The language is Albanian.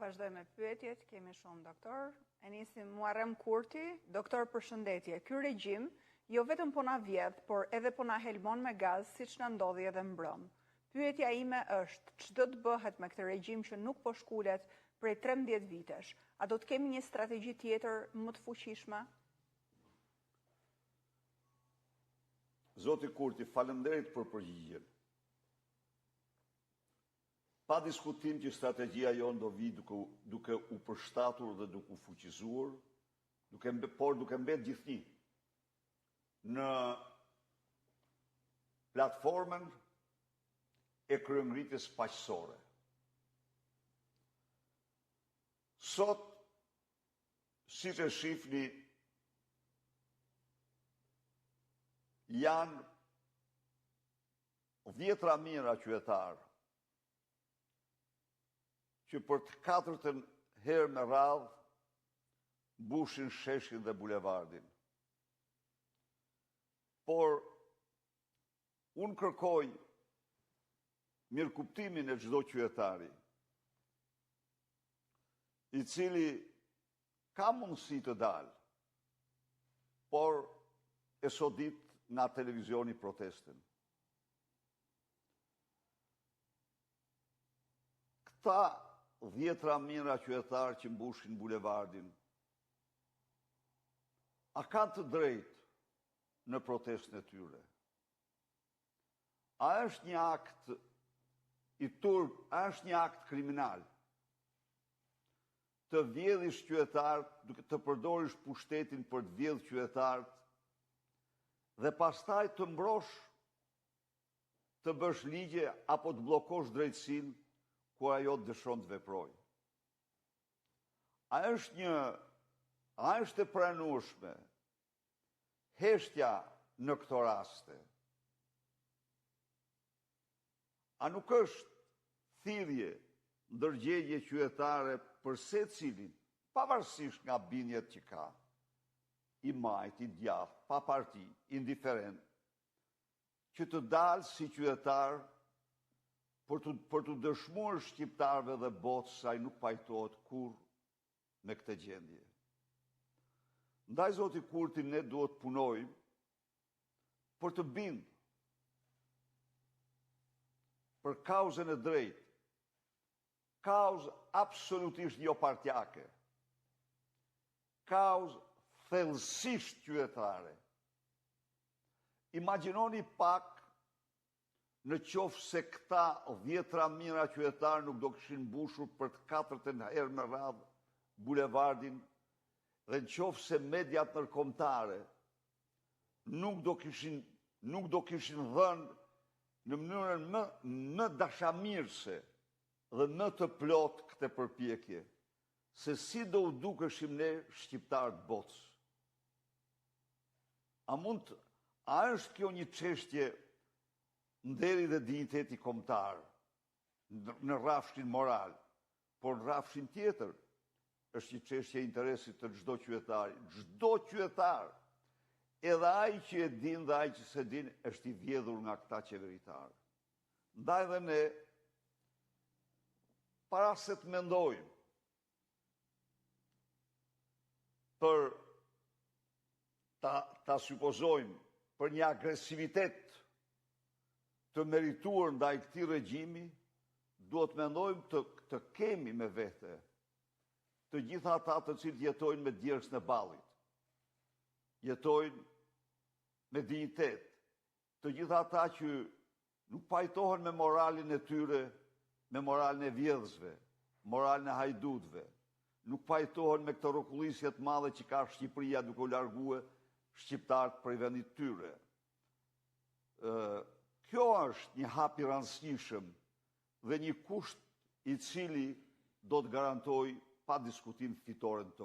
vazhdoj me pyetjet, kemi shumë doktor. E nisim Muarrem Kurti, doktor përshëndetje. Ky regjim jo vetëm po na vjedh, por edhe po na helmon me gaz, siç na ndodhi edhe mbrëm. Pyetja ime është, ç'do të bëhet me këtë regjim që nuk po shkulet prej 13 vitesh? A do të kemi një strategji tjetër më të fuqishme? Zoti Kurti, faleminderit për përgjigjen. Pa diskutim që strategjia jonë do vi duke u përshtatur dhe duke u fuqizuar, por duke mbet gjithnjë në platformën e kryengritjes paqësore. Sot, siç e shihni, janë dhjetra mijëra qytetarë që për të katërtën herë me radhë mbushin sheshin dhe bulevardin. Por unë kërkoj mirëkuptimin e çdo qytetari, i cili ka mundësi të dalë, por e sodit nga televizioni protestën. Këta dhjetra mijëra qytetarë që mbushin bulevardin, a kanë të drejtë në protestën e tyre? A është një akt i turp, a është një akt kriminal? Të vjedhish qytetarët, duke të përdorish pushtetin për të vjedhur qytetarët, dhe pastaj të mbrosh, të bësh ligje apo të bllokosh drejtësinë kur ajo dëshon të veprojë. A është e pranueshme heshtja në këto raste? A nuk është thirrje ndërgjegje qytetare për secilin, pavarësisht nga bindjet që ka, i majt, i djathtë, pa parti, indiferent, që të dalë si qytetar për të dëshmuar shqiptarëve dhe botës se ai nuk pajtohet kurrë me këtë gjendje. Ndaj Zoti Kurti, ne duhet të punojmë për të bindur për kauzën e drejtë, kauzë absolutisht jo partjake, kauzë thellësisht qytetare. Imagjinoni pak në qoftë se këta dhjetra mijëra qytetarë nuk do kishin mbushur për të katërtën herë me radhë bulevardin, dhe në qoftë se mediat ndërkombëtare nuk do kishin dhënë në mënyrën më dashamirëse dhe më të plot këtë përpjekje, se si do u dukeshim ne shqiptarët botës. A është kjo një çështje nderi dhe dinjiteti kombëtar në rrafshin moral, por në rrafshin tjetër është një çështje e interesit të çdo qytetari. Çdo qytetar, edhe ai që e din dhe ai që s'e din, është i vjedhur nga këta qeveritarë. Ndaj dhe ne, para se të mendojmë për ta supozojmë për një agresivitet të merituar ndaj këtij regjimi, duhet mendojmë të kemi me vete të gjitha ata të cilët jetojnë me djersën e ballit, jetojnë me dinjitet, të gjitha ata që nuk pajtohen me moralin e tyre, me moralin e vjedhësve, moralin e hajdutëve, nuk pajtohen me këtë rrokullisje të madhe që ka Shqipëria duke u largue shqiptarët prej vendit tyre. Kjo është një hap i rëndësishëm dhe një kusht i cili do të garantojë pa diskutim fitoren tonë.